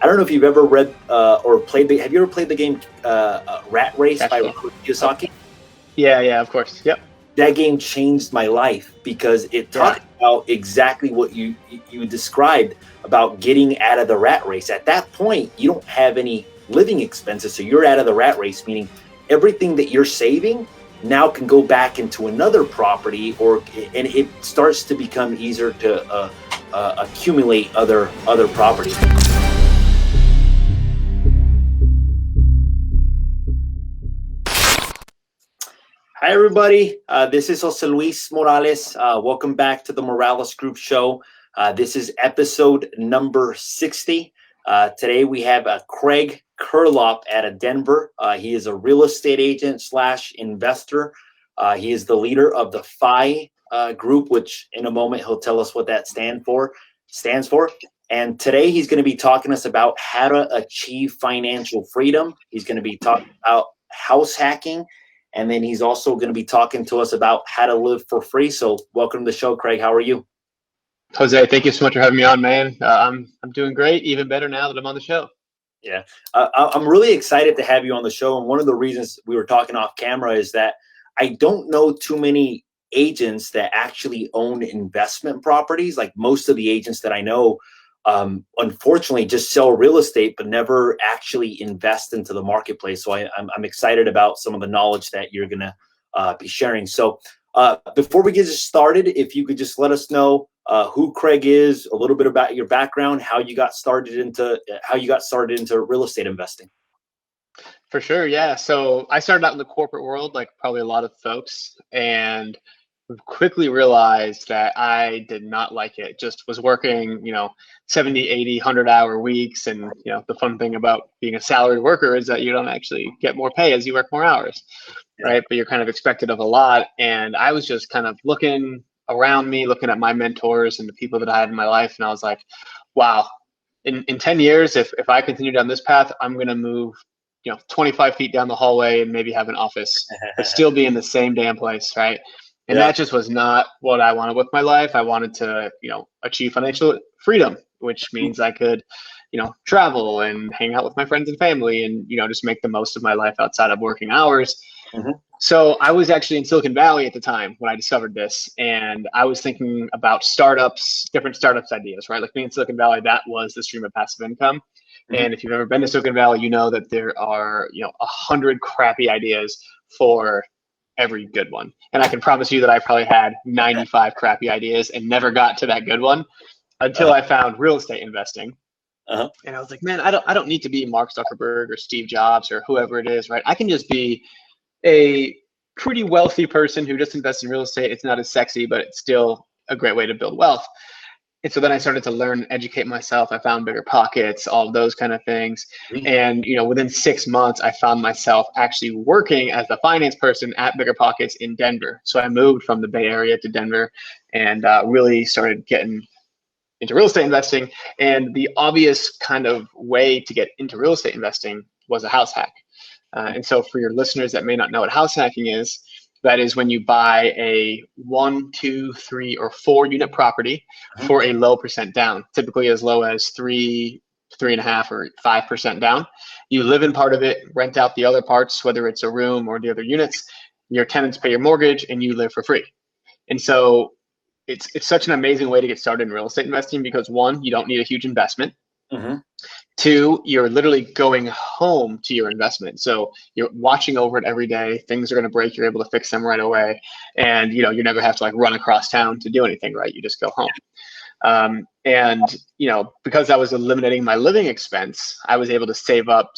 I don't know if you've ever read or played have you ever played the game Rat Race by Kiyosaki? Yeah, of course. Yep. That game changed my life because it talked about exactly what you described about getting out of the rat race. At that point, you don't have any living expenses, so you're out of the rat race, meaning everything that you're saving now can go back into another property, and it starts to become easier to accumulate other properties. Hi, everybody. This is Luiz Morales. Welcome back to the Morales Group Show. This is episode number 60. Today we have Craig Curelop out of Denver. He is a real estate agent / investor. He is the leader of the FI group, which in a moment he'll tell us what that stands for. And today he's going to be talking to us about how to achieve financial freedom. He's going to be talking about house hacking. And then he's also going to be talking to us about how to live for free. So welcome to the show, Craig. How are you? Jose, thank you so much for having me on, man. I'm doing great, even better now that I'm on the show. Yeah, I'm really excited to have you on the show. And one of the reasons we were talking off camera is that I don't know too many agents that actually own investment properties. Like most of the agents that I know, unfortunately, just sell real estate, but never actually invest into the marketplace. So I'm excited about some of the knowledge that you're going to be sharing. So before we get started, if you could just let us know who Craig is, a little bit about your background, how you got started into real estate investing. For sure, yeah. So I started out in the corporate world, like probably a lot of folks, and quickly realized that I did not like it. Just was working, 70, 80, 100-hour weeks. And, the fun thing about being a salaried worker is that you don't actually get more pay as you work more hours, right? But you're kind of expected of a lot. And I was just kind of looking around me, looking at my mentors and the people that I had in my life. And I was like, wow, in 10 years, if I continue down this path, I'm going to move 25 feet down the hallway and maybe have an office, but still be in the same damn place, right? And that just was not what I wanted with my life. I wanted to, achieve financial freedom, which means I could, travel and hang out with my friends and family and, just make the most of my life outside of working hours. Mm-hmm. So I was actually in Silicon Valley at the time when I discovered this. And I was thinking about different startups ideas, right? Like being in Silicon Valley, that was the stream of passive income. Mm-hmm. And if you've ever been to Silicon Valley, you know that there are, 100 crappy ideas for every good one. And I can promise you that I probably had 95 crappy ideas and never got to that good one until I found real estate investing. And I was like, man, I don't need to be Mark Zuckerberg or Steve Jobs or whoever it is, right? I can just be a pretty wealthy person who just invests in real estate. It's not as sexy, but it's still a great way to build wealth. And so then I started to learn, educate myself. I found Bigger Pockets, all of those kind of things. And, within 6 months, I found myself actually working as the finance person at Bigger Pockets in Denver. So I moved from the Bay Area to Denver and really started getting into real estate investing. And the obvious kind of way to get into real estate investing was a house hack. And so for your listeners that may not know what house hacking is, that is when you buy a 1, 2, 3, or 4 unit property for a low percent down, typically as low as 3, 3.5, or 5% down. You live in part of it, rent out the other parts, whether it's a room or the other units. Your tenants pay your mortgage, and you live for free. And so it's such an amazing way to get started in real estate investing because 1, you don't need a huge investment. Mm-hmm. 2, you're literally going home to your investment. So you're watching over it every day. Things are going to break. You're able to fix them right away. And, you never have to run across town to do anything, right? You just go home. And, because I was eliminating my living expense, I was able to save up.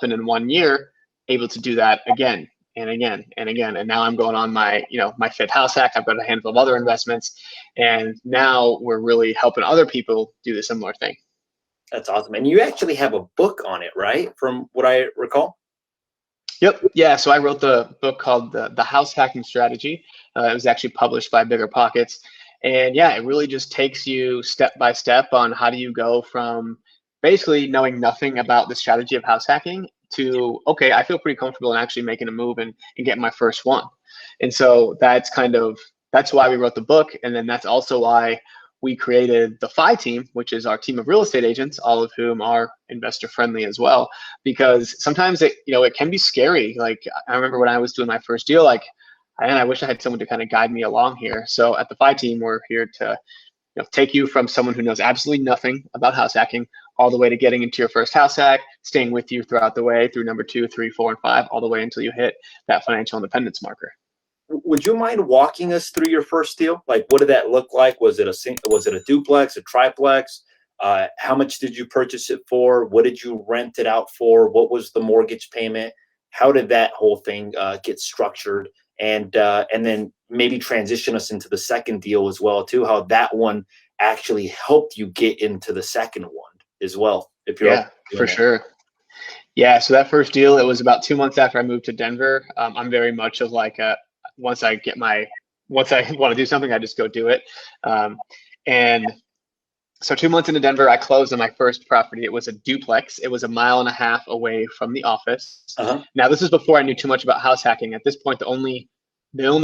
And in 1 year, able to do that again and again and again. And now I'm going on my 5th house hack. I've got a handful of other investments. And now we're really helping other people do the similar thing. That's awesome. And you actually have a book on it, right? From what I recall? Yep. Yeah. So I wrote the book called The House Hacking Strategy. It was actually published by Bigger Pockets. And yeah, it really just takes you step by step on how do you go from basically knowing nothing about the strategy of house hacking to, okay, I feel pretty comfortable in actually making a move and getting my first one. And so that's why we wrote the book. And then that's also why we created the FI team, which is our team of real estate agents, all of whom are investor friendly as well. Because sometimes it can be scary. Like I remember when I was doing my first deal, like, and I wish I had someone to kind of guide me along here. So at the FI team, we're here to take you from someone who knows absolutely nothing about house hacking all the way to getting into your first house hack, staying with you throughout the way through number 2, 3, 4, and 5, all the way until you hit that financial independence marker. Would you mind walking us through your first deal? Like, what did that look like? Was it a duplex, a triplex? How much did you purchase it for? What did you rent it out for? What was the mortgage payment? How did that whole thing get structured? And then maybe transition us into the second deal as well, too. How that one actually helped you get into the second one as well. If you're for sure. Yeah. So that first deal, it was about 2 months after I moved to Denver. I'm very much of like once I want to do something, I just go do it. And so 2 months into Denver, I closed on my first property. It was a duplex. It was 1.5 miles away from the office. Now, this is before I knew too much about house hacking. At this point, the only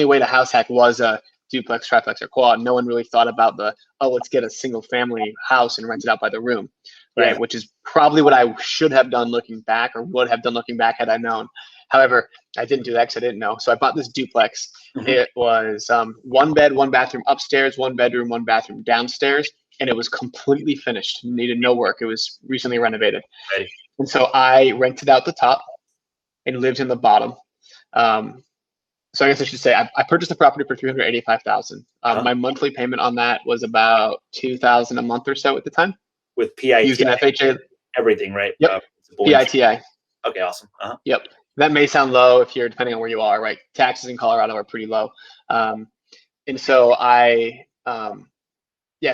way to house hack was a duplex, triplex, or quad. No one really thought about let's get a single family house and rent it out by the room, right? Yeah. Which is probably what I should have done looking back, or would have done looking back had I known. However, I didn't do that because I didn't know. So I bought this duplex. It was 1 bed, 1 bathroom upstairs, 1 bedroom, 1 bathroom downstairs. And it was completely finished, needed no work. It was recently renovated. Right. And so I rented out the top and lived in the bottom. So I guess I should say I purchased the property for $385,000. My monthly payment on that was about $2,000 a month or so at the time. With PITI, using FHA, everything, right? Yep. PITI. Okay, awesome. Yep. That may sound low if you're depending on where you are, right? Taxes in Colorado are pretty low, and so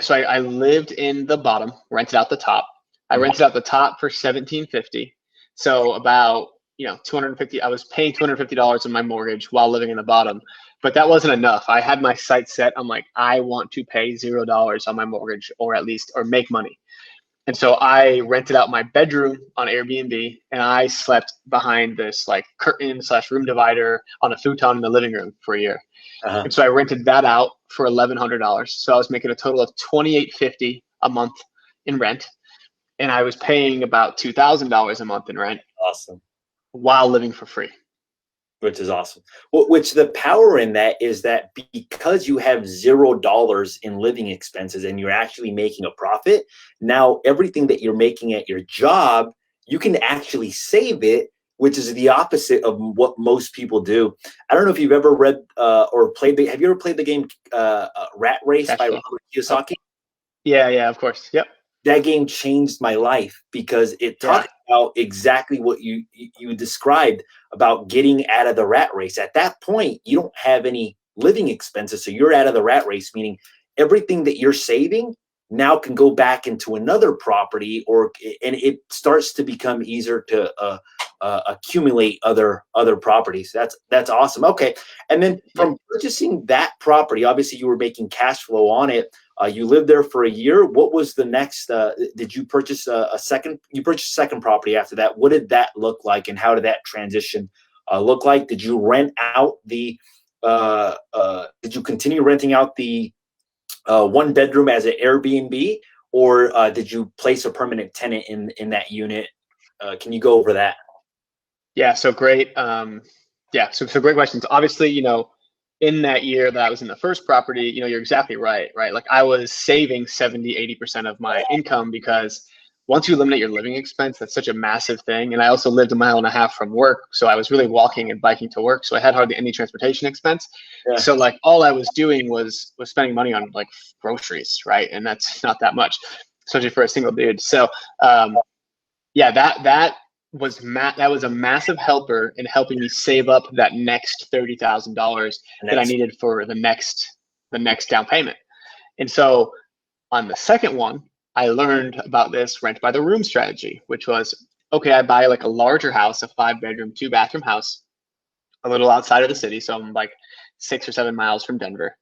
so I lived in the bottom, rented out the top. I rented out the top for $1,750. So about $250. I was paying $250 in my mortgage while living in the bottom, but that wasn't enough. I had my sights set. I'm like, I want to pay $0 on my mortgage, or make money. And so I rented out my bedroom on Airbnb, and I slept behind this like curtain/room divider on a futon in the living room for a year. And so I rented that out for $1,100. So I was making a total of $2,850 a month in rent, and I was paying about $2,000 a month in rent. Awesome. While living for free. Which is awesome. Which the power in that is that because you have $0 in living expenses and you're actually making a profit, now everything that you're making at your job, you can actually save it, which is the opposite of what most people do. I don't know if you've ever read or played have you ever played the game Rat Race by Robert Kiyosaki? Yeah, of course. Yep. That game changed my life because it talked about exactly what you described about getting out of the rat race. At that point, you don't have any living expenses, so you're out of the rat race, meaning everything that you're saving now can go back into another property, and it starts to become easier to accumulate other properties. That's awesome. Okay, and then from purchasing that property, obviously you were making cash flow on it. You lived there for a year. What was the next? Did you purchase a second? You purchased a second property after that. What did that look like, and how did that transition look like? Did you rent out the? Did you continue renting out the 1 bedroom as an Airbnb, or did you place a permanent tenant in that unit? Can you go over that? Yeah. So great. So great questions. Obviously, in that year that I was in the first property, you're exactly right? Like I was saving 70-80% of my income, because once you eliminate your living expense, that's such a massive thing. And I also lived 1.5 miles from work. So I was really walking and biking to work. So I had hardly any transportation expense. Yeah. So like all I was doing was spending money on like groceries, right? And that's not that much, especially for a single dude. So that was a massive helper in helping me save up that next $30,000 that I needed for the next down payment. And so on the second one, I learned about this rent by the room strategy, which was, okay, I buy like a larger house, a 5-bedroom, 2-bathroom house, a little outside of the city. So I'm like 6 or 7 miles from Denver.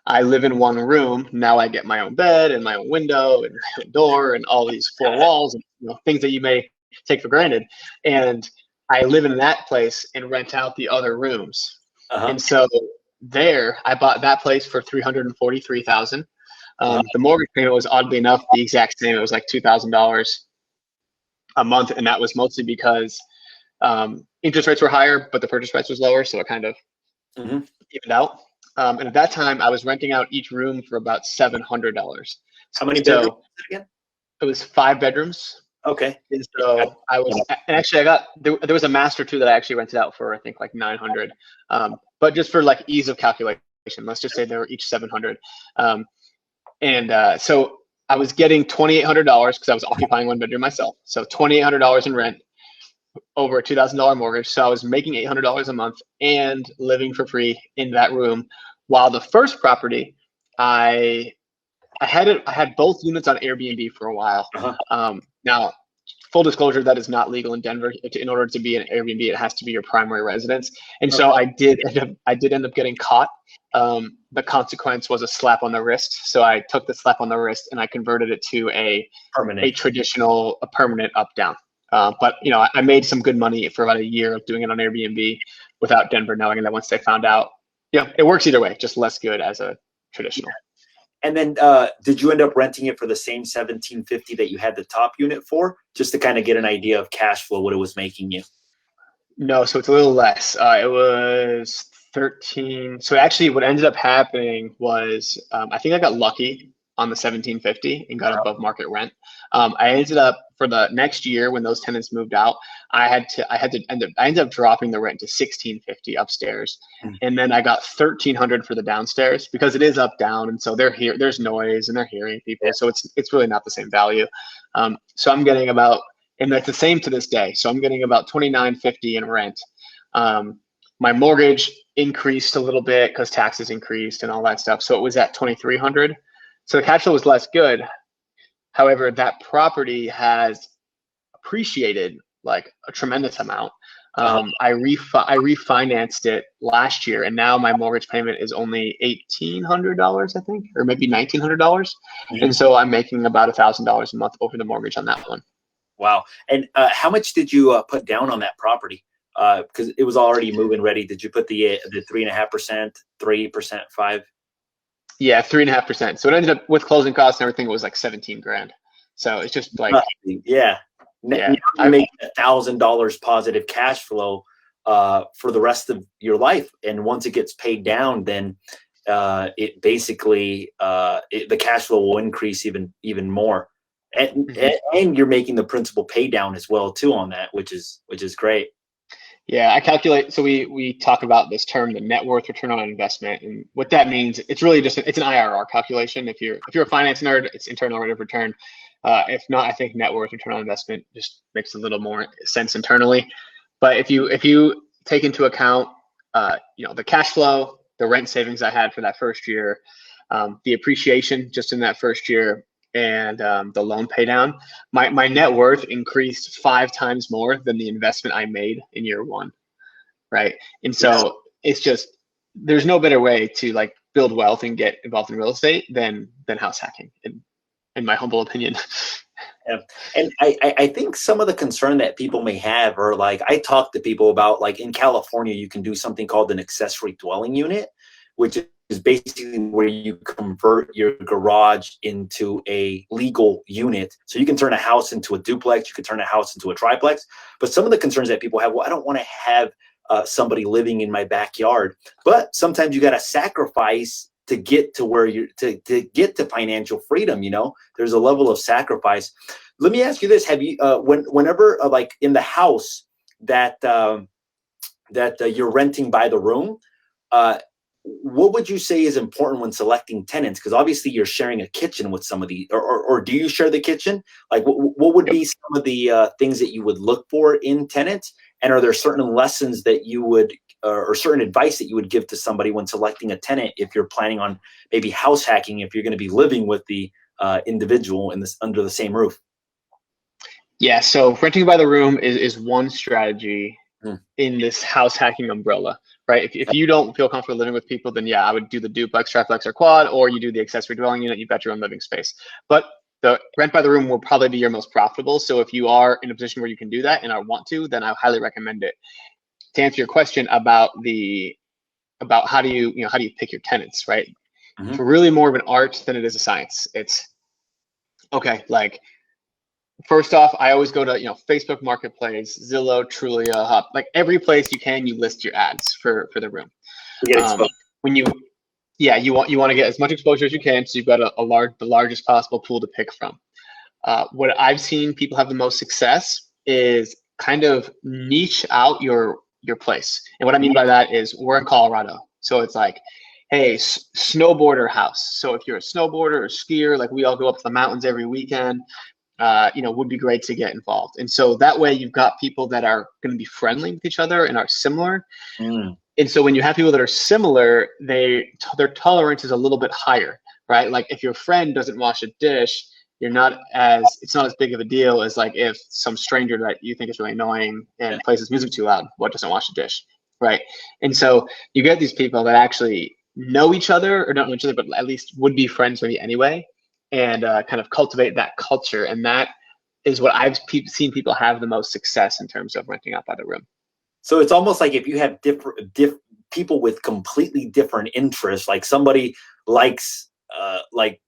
I live in 1 room. Now I get my own bed and my own window and door and all these 4 walls and things that you may take for granted. And I live in that place and rent out the other rooms. And so there, I bought that place for $343,000. The mortgage payment was oddly enough the exact same. It was like $2,000 a month, and that was mostly because interest rates were higher, but the purchase price was lower, so it kind of evened out. And at that time, I was renting out each room for about $700. How many bedrooms again? It was 5 bedrooms. Okay. And so I was, and actually there was a master too that I actually rented out for, I think, like 900. But just for like ease of calculation, let's just say they were each 700. So I was getting $2,800 because I was occupying 1 bedroom myself. So $2,800 in rent over a $2,000 mortgage. So I was making $800 a month and living for free in that room. While the first property, I had both units on Airbnb for a while. Now, full disclosure, that is not legal in Denver. In order to be an Airbnb, it has to be your primary residence. And so I did end up getting caught. The consequence was a slap on the wrist. So I took the slap on the wrist and I converted it to a permanent up down. But I made some good money for about a year of doing it on Airbnb without Denver knowing that once they found out. It works either way, just less good as a traditional. And then did you end up renting it for the same $1,750 that you had the top unit for, just to kind of get an idea of cash flow, what it was making you? No, so it's a little less. It was 13. So actually what ended up happening was I think I got lucky on the 1750 and got above market rent. I ended up for the next year when those tenants moved out, I ended up dropping the rent to 1650 upstairs. And then I got 1300 for the downstairs because it is up down. And so they're here, there's noise and they're hearing people. So it's really not the same value. So I'm getting about, and that's the same to this day. So I'm getting about 2950 in rent. My mortgage increased a little bit because taxes increased and all that stuff. So it was at 2300. So the cash flow was less good. However, that property has appreciated like a tremendous amount. I refinanced it last year, and now my mortgage payment is only $1,800, I think, or maybe $1,900. And so I'm making about $1,000 a month over the mortgage on that one. Wow. And how much did you put down on that property? Because it was already moving ready. Did you put the 3.5%, 3%, 5%? Yeah, 3.5%. So it ended up with closing costs and everything, it was like 17 grand. So it's just like, yeah. I make $1,000 positive cash flow for the rest of your life. And once it gets paid down, then it basically, the cash flow will increase even more. And you're making the principal pay down as well too on that, which is great. Yeah, I calculate. So we talk about this term, the net worth return on investment, and what that means. It's really just it's an IRR calculation. If you're a finance nerd, it's internal rate of return. If not, I think net worth return on investment just makes a little more sense internally. But if you take into account, the cash flow, the rent savings I had for that first year, the appreciation just in that first year, and the loan pay down, my net worth increased 5 times more than the investment I made in year 1, right? And so it's just, there's no better way to like build wealth and get involved in real estate than house hacking, in my humble opinion. Yeah. And I think some of the concern that people may have, or like I talk to people about, like in California, you can do something called an accessory dwelling unit, which is basically where you convert your garage into a legal unit. So you can turn a house into a duplex, you can turn a house into a triplex. But some of the concerns that people have, well, I don't want to have somebody living in my backyard. But sometimes you got to sacrifice to get to where you're to get to financial freedom. There's a level of sacrifice. Let me ask you this: have you whenever like in the house that you're renting by the room, what would you say is important when selecting tenants? Because obviously you're sharing a kitchen with somebody, or do you share the kitchen? Like what would be some of the things that you would look for in tenants? And are there certain lessons that you would, or certain advice that you would give to somebody when selecting a tenant if you're planning on maybe house hacking, if you're going to be living with the individual under the same roof? Yeah, so renting by the room is one strategy in this house hacking umbrella, right? If you don't feel comfortable living with people, then yeah, I would do the duplex, triplex, or quad, or you do the accessory dwelling unit, you've got your own living space. But the rent by the room will probably be your most profitable. So if you are in a position where you can do that and I want to, then I highly recommend it. To answer your question about how do you pick your tenants, right? Mhm. It's really more of an art than it is a science. It's okay, like first off, I always go to, Facebook Marketplace, Zillow, Trulia, Hub, like every place you can, you list your ads for the room. You get exposed. When you want to get as much exposure as you can, so you've got the largest possible pool to pick from. What I've seen people have the most success is kind of niche out your place. And what I mean by that is we're in Colorado. So it's like, hey, snowboarder house. So if you're a snowboarder or skier, like we all go up to the mountains every weekend, would be great to get involved. And so that way you've got people that are going to be friendly with each other and are similar. Mm. And so when you have people that are similar, their tolerance is a little bit higher, right? Like if your friend doesn't wash a dish, it's not as big of a deal as like if some stranger that you think is really annoying and plays his music too loud, doesn't wash a dish, right? And so you get these people that actually know each other, or don't know each other, but at least would be friends maybe anyway, and kind of cultivate that culture. And that is what I've seen people have the most success in terms of renting out by the room. So it's almost like if you have different people with completely different interests, like somebody likes like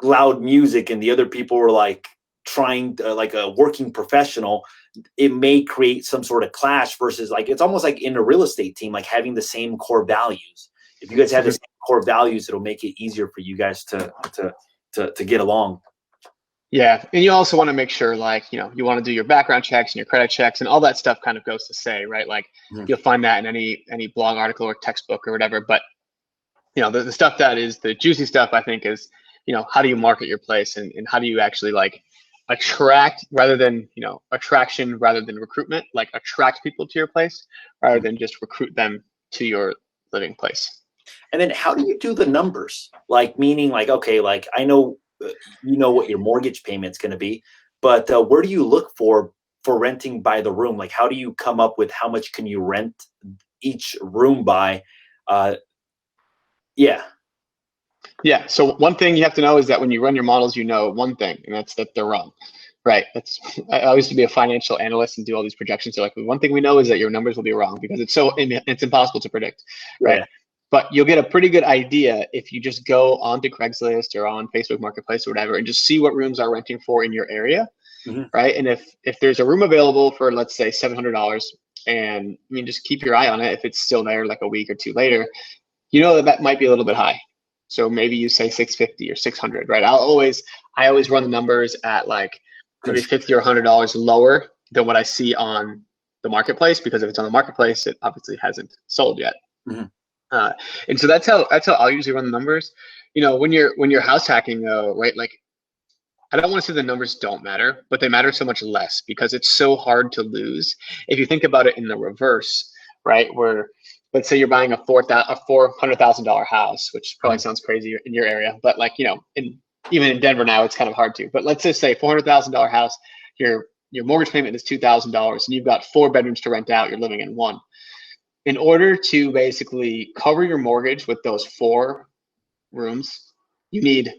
loud music and the other people are like trying to, like a working professional, it may create some sort of clash versus like, it's almost like in a real estate team, like having the same core values. If you guys have the same core values, it'll make it easier for you guys to get along. Yeah, and you also want to make sure, like, you want to do your background checks and your credit checks, and all that stuff kind of goes to say, right? Like, you'll find that in any blog article or textbook or whatever. But the stuff that is the juicy stuff, I think, is how do you market your place, and how do you actually like attract rather than attraction rather than recruitment, like attract people to your place rather than just recruit them to your living place. And then how do you do the numbers? Like, meaning like, okay, like I know what your mortgage payment's going to be, but where do you look for renting by the room? Like, how do you come up with how much can you rent each room by? Yeah. So one thing you have to know is that when you run your models, one thing, and that's that they're wrong. Right. I used to be a financial analyst and do all these projections. So like one thing we know is that your numbers will be wrong because it's impossible to predict. Right. Yeah. But you'll get a pretty good idea if you just go onto Craigslist or on Facebook Marketplace or whatever and just see what rooms are renting for in your area. Mm-hmm. Right. And if there's a room available for, let's say, $700, and just keep your eye on it. If it's still there like a week or two later, that might be a little bit high. So maybe you say 650 or 600, right? I always run the numbers at like maybe $50 or $100 lower than what I see on the marketplace, because if it's on the marketplace, it obviously hasn't sold yet. Mm-hmm. And so that's how I'll usually run the numbers. When you're house hacking though, right? Like, I don't want to say the numbers don't matter, but they matter so much less because it's so hard to lose. If you think about it in the reverse, right? Where let's say you're buying a $400,000 house, which probably sounds crazy in your area, but like, even in Denver now, it's kind of hard to. But let's just say $400,000 house, your mortgage payment is $2,000, and you've got 4 bedrooms to rent out. You're living in one. In order to basically cover your mortgage with those 4 rooms, you need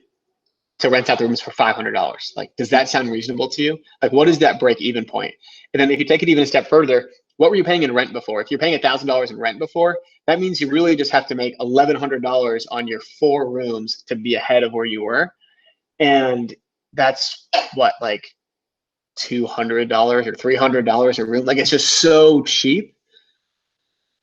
to rent out the rooms for $500. Like, does that sound reasonable to you? Like, what is that break even point? And then if you take it even a step further, what were you paying in rent before? If you're paying $1,000 in rent before, that means you really just have to make $1,100 on your 4 rooms to be ahead of where you were. And that's what, like $200 or $300 a room. Like, it's just so cheap.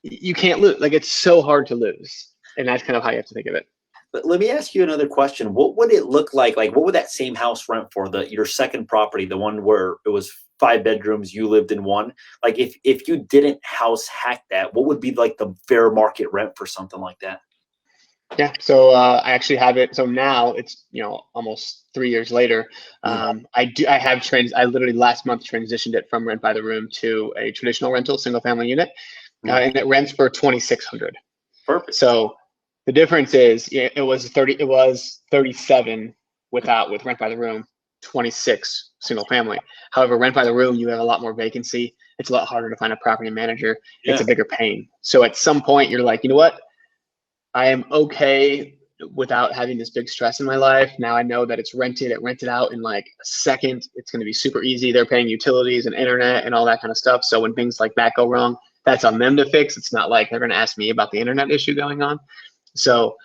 You can't lose. Like, it's so hard to lose. And that's kind of how you have to think of it. But let me ask you another question. What would it look like? Like, what would that same house rent for? Your second property, the one where it was 5 bedrooms, you lived in one. Like, if you didn't house hack that, what would be like the fair market rent for something like that? Yeah. So I actually have it. So now it's almost 3 years later. I literally last month transitioned it from rent by the room to a traditional rental single family unit, and it rents for $2,600. Perfect. So the difference is it was 37 with rent by the room, 26 single family. However, rent by the room, you have a lot more vacancy. It's a lot harder to find a property manager. Yeah. It's a bigger pain. So at some point you're like, you know what? I am okay without having this big stress in my life. Now I know that it's rented. It rented out in like a second. It's going to be super easy. They're paying utilities and internet and all that kind of stuff. So when things like that go wrong, that's on them to fix. It's not like they're going to ask me about the internet issue going on. So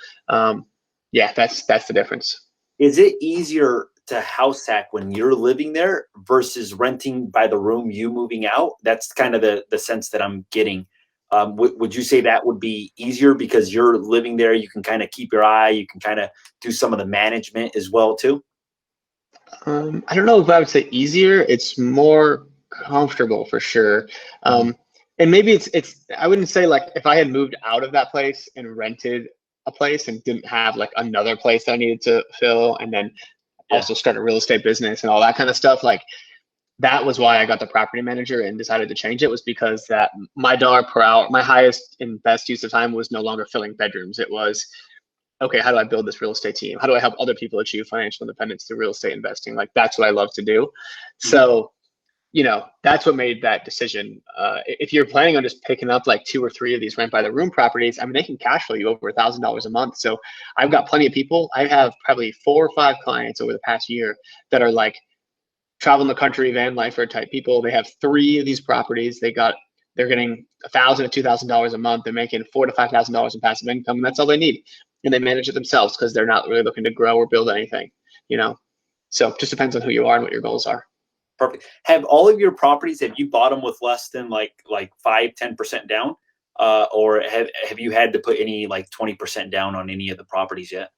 Yeah, that's the difference. Is it easier to house hack when you're living there versus renting by the room, you moving out? That's kind of the sense that I'm getting. Would you say that would be easier because you're living there? You can kind of keep your eye. You can kind of do some of the management as well too. I don't know if I would say easier. It's more comfortable for sure. Mhm. And maybe it's I wouldn't say like if I had moved out of that place and rented a place and didn't have like another place that I needed to fill and then Yeah. also start a real estate business and all that kind of stuff. Like that was why I got the property manager and decided to change it, was because that my dollar per hour, my highest and best use of time was no longer filling bedrooms. It was, okay, how do I build this real estate team? How do I help other people achieve financial independence through real estate investing? Like that's what I love to do. So, that's what made that decision. If you're planning on just picking up like 2 or 3 of these rent by the room properties, I mean, they can cash flow you over $1,000 a month. So I've got plenty of people. I have probably 4 or 5 clients over the past year that are like traveling the country, van lifer type people. They have 3 of these properties. They're getting $1,000 to $2,000 a month. They're making $4,000 to $5,000 in passive income, and that's all they need. And they manage it themselves because they're not really looking to grow or build anything. So it just depends on who you are and what your goals are. Perfect. Have all of your properties, have you bought them with less than like 5-10% down? Or have you had to put any like 20% down on any of the properties yet?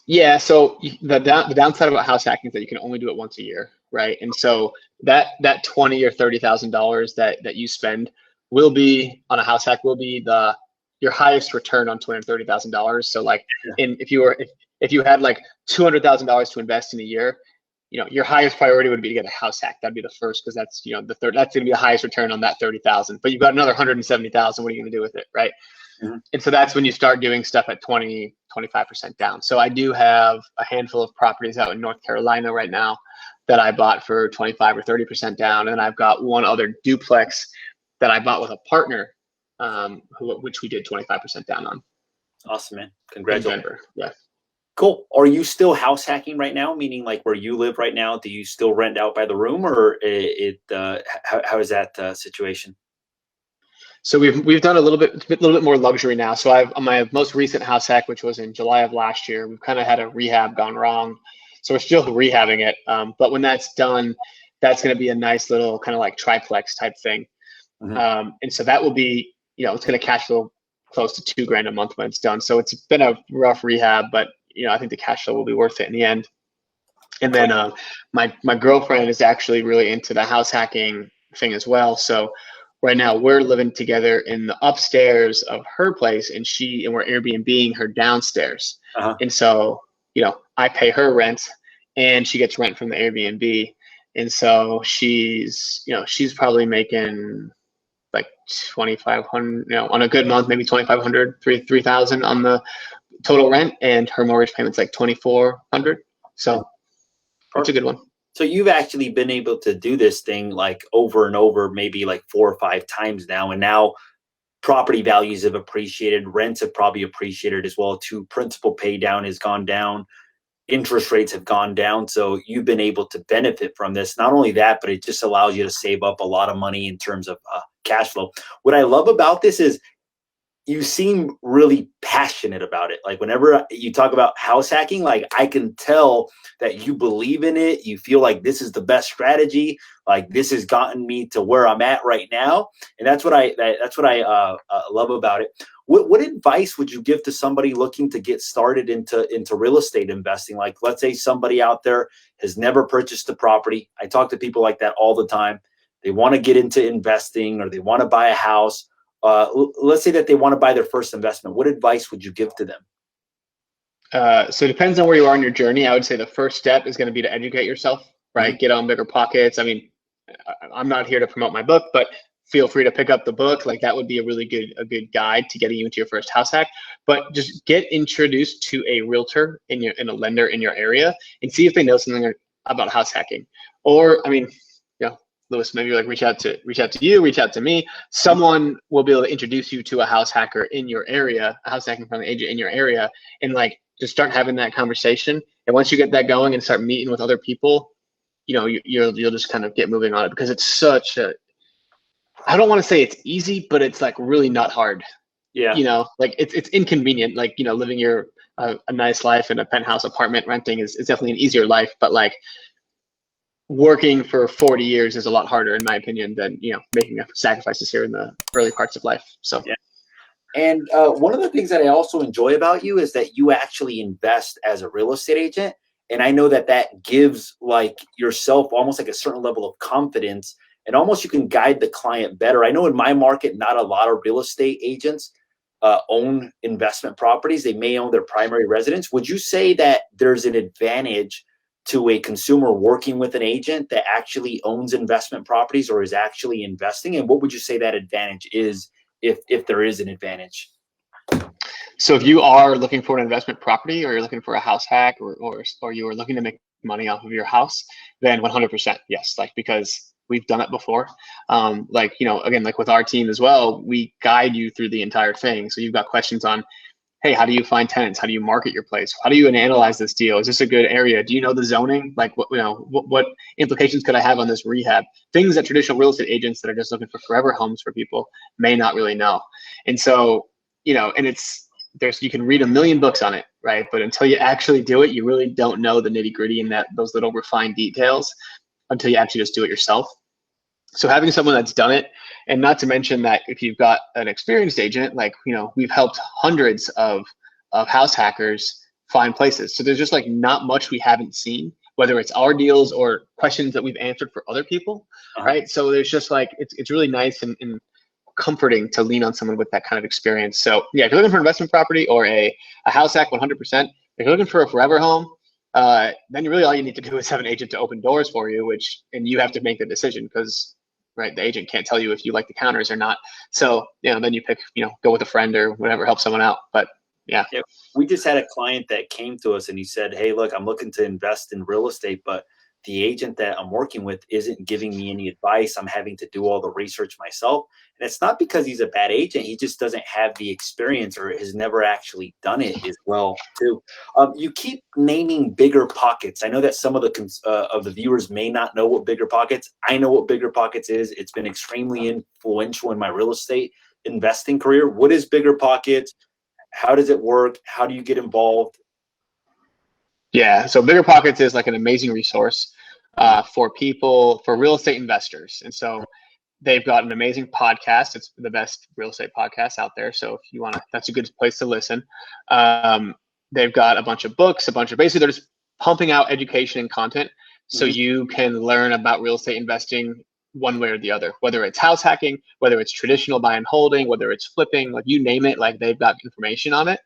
Yeah, so the downside about house hacking is that you can only do it once a year, right? And so that $20,000 or $30,000 that you spend will be on a house hack will be your highest return on $230,000. So like, if you had like $200,000 to invest in a year, your highest priority would be to get a house hack. That'd be the first, because that's the third. That's gonna be the highest return on that 30,000. But you've got another 170,000. What are you gonna do with it, right? Mhm. And so that's when you start doing stuff at 20, 25% down. So I do have a handful of properties out in North Carolina right now that I bought for 25 or 30% down. And I've got one other duplex that I bought with a partner, which we did 25% down on Awesome, man. in Congratulations. Denver. Yeah. Cool. Are you still house hacking right now? Meaning like where you live right now, do you still rent out by the room, or how is that situation? So we've done a little bit more luxury now. So I've on my most recent house hack, which was in July of last year, we've kind of had a rehab gone wrong. So we're still rehabbing it. But when that's done, that's going to be a nice little kind of like triplex type thing. And so that will be, it's going to cash flow close to $2,000 a month when it's done. So it's been a rough rehab, but I think the cash flow will be worth it in the end. And then my girlfriend is actually really into the house hacking thing as well. So right now we're living together in the upstairs of her place, and we're Airbnb-ing her downstairs. And so, I pay her rent and she gets rent from the Airbnb. And so she's probably making like 2,500, on a good month, maybe 2,500, 3,000 on the total rent, and her mortgage payment's like 2,400. So it's a good one. So you've actually been able to do this thing like over and over, maybe like 4 or 5 times now. And now property values have appreciated, rents have probably appreciated as well too. Principal pay down has gone down, interest rates have gone down. So you've been able to benefit from this. Not only that, but it just allows you to save up a lot of money in terms of cash flow. What I love about this is you seem really passionate about it. Like whenever you talk about house hacking, like I can tell that you believe in it. You feel like this is the best strategy. Like this has gotten me to where I'm at right now, and that's what I love about it. What advice would you give to somebody looking to get started into real estate investing? Like let's say somebody out there has never purchased a property. I talk to people like that all the time. They want to get into investing or they want to buy a house. Let's say that they want to buy their first investment. What advice would you give to them? So it depends on where you are in your journey. I would say the first step is going to be to educate yourself, right? Get on Bigger Pockets. I mean, I'm not here to promote my book, but feel free to pick up the book. Like that would be a good guide to getting you into your first house hack. But just get introduced to a realtor in a lender in your area and see if they know something about house hacking. Or, I mean, Luis, maybe like reach out to you, reach out to me. Someone will be able to introduce you to a house hacker in your area, a house hacking friendly agent in your area, and like just start having that conversation. And once you get that going and start meeting with other people, you'll just kind of get moving on it, because it's such a, I don't want to say it's easy, but it's like really not hard. Yeah. Like it's inconvenient, like living your a nice life in a penthouse apartment renting is definitely an easier life, but like working for 40 years is a lot harder in my opinion than, you know, making sacrifices here in the early parts of life. So Yeah. And one of the things that I also enjoy about you is that you actually invest as a real estate agent. And I know that that gives like yourself almost like a certain level of confidence, and almost you can guide the client better. I know in my market, not a lot of real estate agents own investment properties. They may own their primary residence. Would you say that there's an advantage to a consumer working with an agent that actually owns investment properties or is actually investing? And what would you say that advantage is, if there is an advantage? So if you are looking for an investment property, or you're looking for a house hack, or you are looking to make money off of your house, then 100% yes. Like, because we've done it before. Like, you know, again, like with our team as well, we guide you through the entire thing. So you've got questions on, hey, how do you find tenants? How do you market your place? How do you analyze this deal? Is this a good area? Do you know the zoning? Like, what, you know, what implications could I have on this rehab? Things that traditional real estate agents that are just looking for forever homes for people may not really know. And so, you know, and you can read a million books on it, right? But until you actually do it, you really don't know the nitty gritty and those little refined details until you actually just do it yourself. So having someone that's done it, and not to mention that if you've got an experienced agent, like, you know, we've helped hundreds of house hackers find places. So there's just like not much we haven't seen, whether it's our deals or questions that we've answered for other people, right? So there's just like, it's really nice and comforting to lean on someone with that kind of experience. So yeah, if you're looking for investment property or a house hack, 100%. If you're looking for a forever home, then really all you need to do is have an agent to open doors for you, and you have to make the decision, because right, the agent can't tell you if you like the counters or not. So, you know, then you pick, you know, go with a friend or whatever, help someone out. But yeah. We just had a client that came to us and he said, hey, look, I'm looking to invest in real estate, but the agent that I'm working with isn't giving me any advice. I'm having to do all the research myself. And it's not because he's a bad agent. He just doesn't have the experience or has never actually done it as well, too. You keep naming Bigger Pockets. I know that some of the viewers may not know what Bigger Pockets. I know what Bigger Pockets is. It's been extremely influential in my real estate investing career. What is Bigger Pockets? How does it work? How do you get involved? Yeah, so Bigger Pockets is like an amazing resource for real estate investors. And so they've got an amazing podcast. It's the best real estate podcast out there. So if you want to, that's a good place to listen. They've got a bunch of books, basically they're just pumping out education and content so you can learn about real estate investing one way or the other, whether it's house hacking, whether it's traditional buy and holding, whether it's flipping, like you name it, like they've got information on it.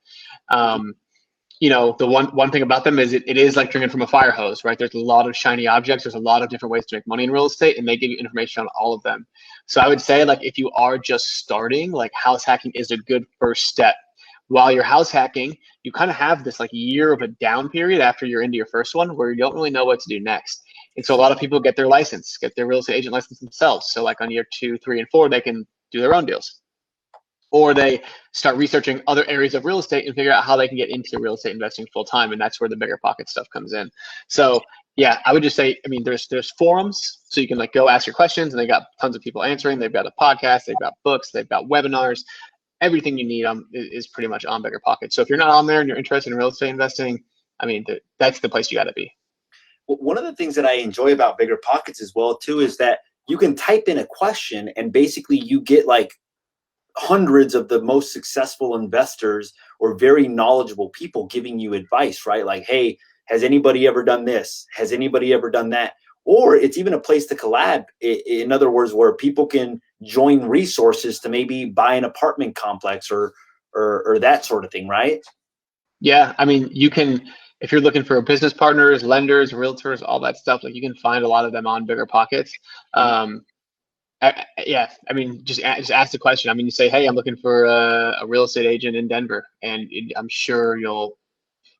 You know, the one thing about them is it is like drinking from a fire hose, right? There's a lot of shiny objects. There's a lot of different ways to make money in real estate, and they give you information on all of them. So I would say, like, if you are just starting, like, house hacking is a good first step. While you're house hacking, you kind of have this like year of a down period after you're into your first one where you don't really know what to do next. And so a lot of people get their real estate agent license themselves. So like on year 2, 3, and 4, they can do their own deals. Or they start researching other areas of real estate and figure out how they can get into real estate investing full time. And that's where the Bigger Pocket stuff comes in. So yeah, I would just say, I mean, there's forums, so you can like go ask your questions, and they got tons of people answering. They've got a podcast, they've got books, they've got webinars. Everything you need is pretty much on Bigger Pocket. So if you're not on there and you're interested in real estate investing, I mean, that's the place you got to be. One of the things that I enjoy about Bigger Pockets as well, too, is that you can type in a question and basically you get like hundreds of the most successful investors or very knowledgeable people giving you advice, right? Like, hey, has anybody ever done this? Has anybody ever done that? Or it's even a place to collab. In other words, where people can join resources to maybe buy an apartment complex or that sort of thing, right? Yeah, I mean, you can, if you're looking for business partners, lenders, realtors, all that stuff, like you can find a lot of them on Bigger Pockets. Yeah, I mean, just ask the question. I mean, you say, hey, I'm looking for a real estate agent in Denver, and I'm sure you'll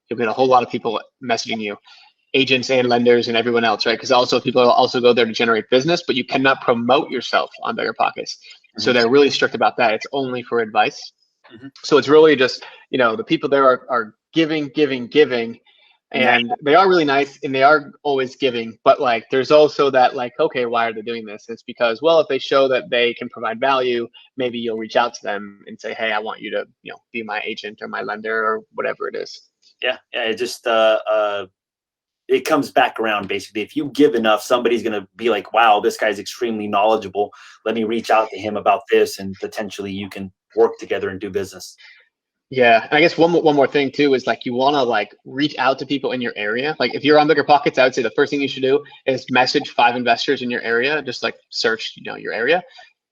get a whole lot of people messaging you, agents and lenders and everyone else, right? Because also people also go there to generate business, but you cannot promote yourself on Bigger Pockets. So they're really strict about that. It's only for advice. So it's really just, you know, the people there are giving, and they are really nice and they are always giving, but like there's also that like, okay, why are they doing this? It's because, well, if they show that they can provide value, maybe you'll reach out to them and say, hey, I want you to, you know, be my agent or my lender or whatever it is. Yeah. It just it comes back around basically. If you give enough, somebody's gonna be like, wow, this guy's extremely knowledgeable. Let me reach out to him about this, and potentially you can work together and do business. Yeah, and I guess one more thing too is like you want to like reach out to people in your area. Like if you're on BiggerPockets, I would say the first thing you should do is message 5 investors in your area. Just like search, your area,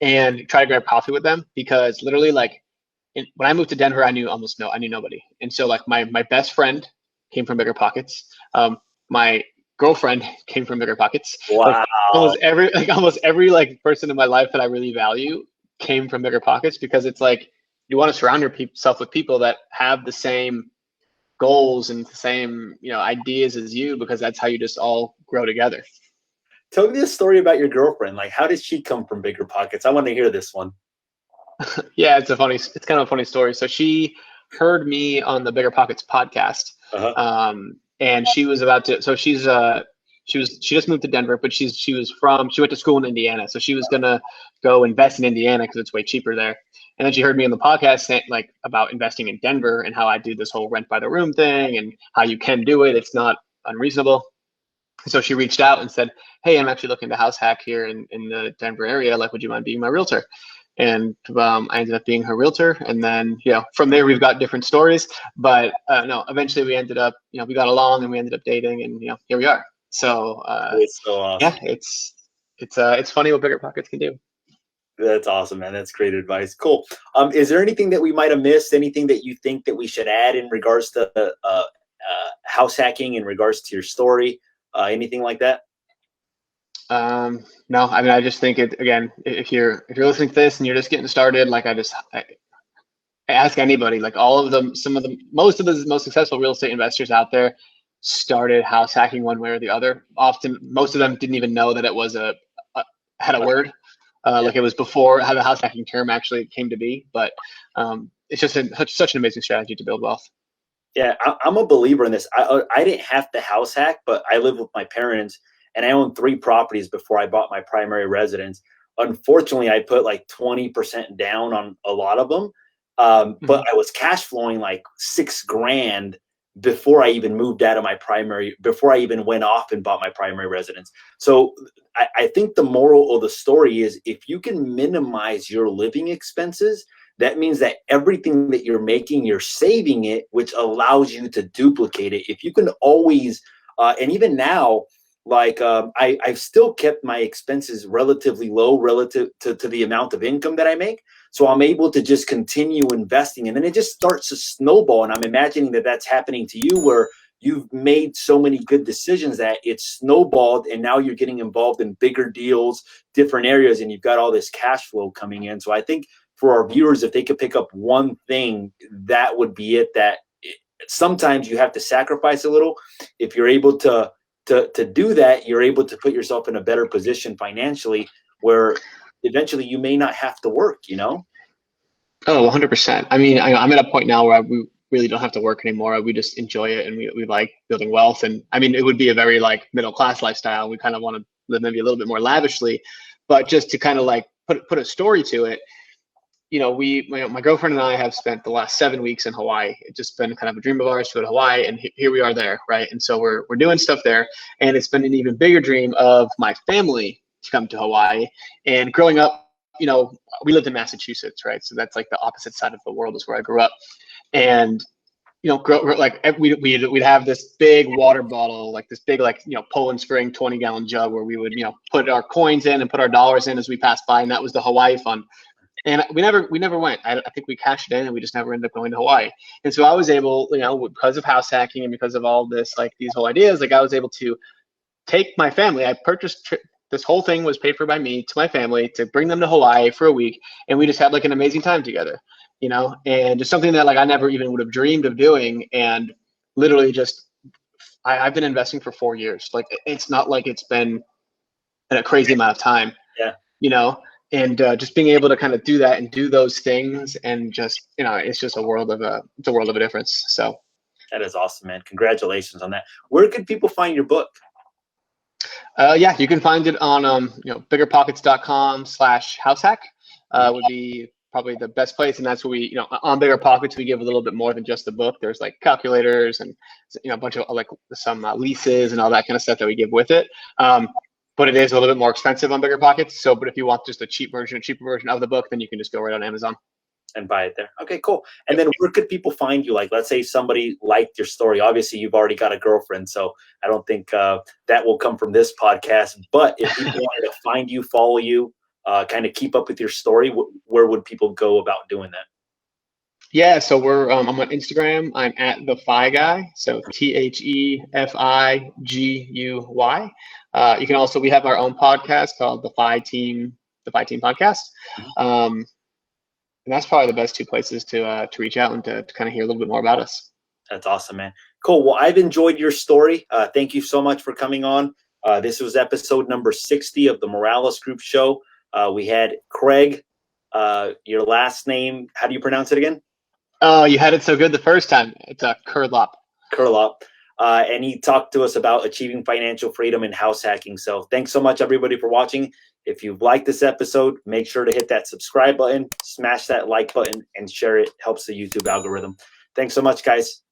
and try to grab coffee with them. Because literally, like when I moved to Denver, I knew nobody, and so like my best friend came from BiggerPockets. My girlfriend came from BiggerPockets. Like Wow. almost every like person in my life that I really value came from BiggerPockets, because it's like you want to surround yourself with people that have the same goals and the same ideas as you, because that's how you just all grow together. Tell me the story about your girlfriend. Like, how did she come from BiggerPockets? I want to hear this one. Yeah, it's kind of a funny story. So she heard me on the BiggerPockets podcast. And she was about to, so she just moved to Denver, but she went to school in Indiana. So she was going to go invest in Indiana because it's way cheaper there. And then she heard me on the podcast saying, like, about investing in Denver and how I do this whole rent by the room thing and how you can do it. It's not unreasonable. So she reached out and said, hey, I'm actually looking to house hack here in the Denver area. Like, would you mind being my realtor? And I ended up being her realtor. And then, from there, we've got different stories. But no, eventually we ended up, we got along and we ended up dating, and, here we are. So, It's so awesome. yeah, it's funny what BiggerPockets can do. That's awesome, man. That's great advice. Cool. Is there anything that we might have missed? Anything that you think that we should add in regards to house hacking, in regards to your story? Anything like that? No, I mean, I just think again, if you're listening to this and you're just getting started, like I ask anybody, like most of the most successful real estate investors out there started house hacking one way or the other. Often, most of them didn't even know that it was had a word. Like it was before how the house hacking term actually came to be, but it's just such an amazing strategy to build wealth. Yeah, I'm a believer in this. I didn't have to house hack, but I live with my parents, and I owned 3 properties before I bought my primary residence. Unfortunately, I put like 20% down on a lot of them, but I was cash flowing like $6,000 before I even moved out of before I even went off and bought my primary residence. So I think the moral of the story is, if you can minimize your living expenses, that means that everything that you're making, you're saving it, which allows you to duplicate it. If you can always, and even now, like I've still kept my expenses relatively low relative to the amount of income that I make. So I'm able to just continue investing, and then it just starts to snowball. And I'm imagining that that's happening to you, where you've made so many good decisions that it's snowballed, and now you're getting involved in bigger deals, different areas, and you've got all this cash flow coming in. So I think for our viewers, if they could pick up one thing, that would be it. That sometimes you have to sacrifice a little. If you're able to do that, you're able to put yourself in a better position financially, where eventually you may not have to work, Oh, 100%. I mean, I'm at a point now where we really don't have to work anymore. We just enjoy it, and we like building wealth. And I mean, it would be a very like middle class lifestyle. We kind of want to live maybe a little bit more lavishly, but just to kind of like put a story to it. My girlfriend and I have spent the last 7 weeks in Hawaii. It's just been kind of a dream of ours to go to Hawaii, and here we are there, right? And so we're doing stuff there, and it's been an even bigger dream of my family to come to Hawaii. And growing up, we lived in Massachusetts, right? So that's like the opposite side of the world is where I grew up. And we'd have this big water bottle, like this big, like, Poland Spring 20-gallon jug where we would, put our coins in and put our dollars in as we passed by. And that was the Hawaii fund. And we never went. I think we cashed it in, and we just never ended up going to Hawaii. And so I was able, because of house hacking and because of all this, like these whole ideas, like I was able to take my family. I purchased this whole thing was paid for by me to my family to bring them to Hawaii for a week, and we just had like an amazing time together, and just something that like I never even would have dreamed of doing. And literally just I've been investing for 4 years. Like it's not like it's been a crazy amount of time. Yeah. And just being able to kind of do that and do those things, and just it's just a world of a difference. So that is awesome, man. Congratulations on that. Where could people find your book? Yeah, you can find it on biggerpockets.com/househack would be probably the best place, and that's where we, on Bigger Pockets, we give a little bit more than just the book. There's like calculators and a bunch of like some leases and all that kind of stuff that we give with it. But it is a little bit more expensive on Bigger Pockets. So, but if you want just a cheaper version of the book, then you can just go right on Amazon and buy it there. Okay, cool. And then where could people find you? Like, let's say somebody liked your story. Obviously, you've already got a girlfriend, so I don't think that will come from this podcast. But if people wanted to find you, follow you, kind of keep up with your story, where would people go about doing that? Yeah, so I'm on Instagram. I'm at the Fi Guy, so TheFiguy. You can also, we have our own podcast called the Fi Team Podcast. And that's probably the best two places to reach out and to kind of hear a little bit more about us. That's awesome, man. Cool. Well, I've enjoyed your story. Thank you so much for coming on. This was episode number 60 of the Morales Group show. We had Craig. Your last name, how do you pronounce it again? Oh, you had it so good the first time. It's Curelop. Curelop. And he talked to us about achieving financial freedom and house hacking. So thanks so much, everybody, for watching. If you've liked this episode, make sure to hit that subscribe button, smash that like button, and share it. Helps the YouTube algorithm. Thanks so much, guys.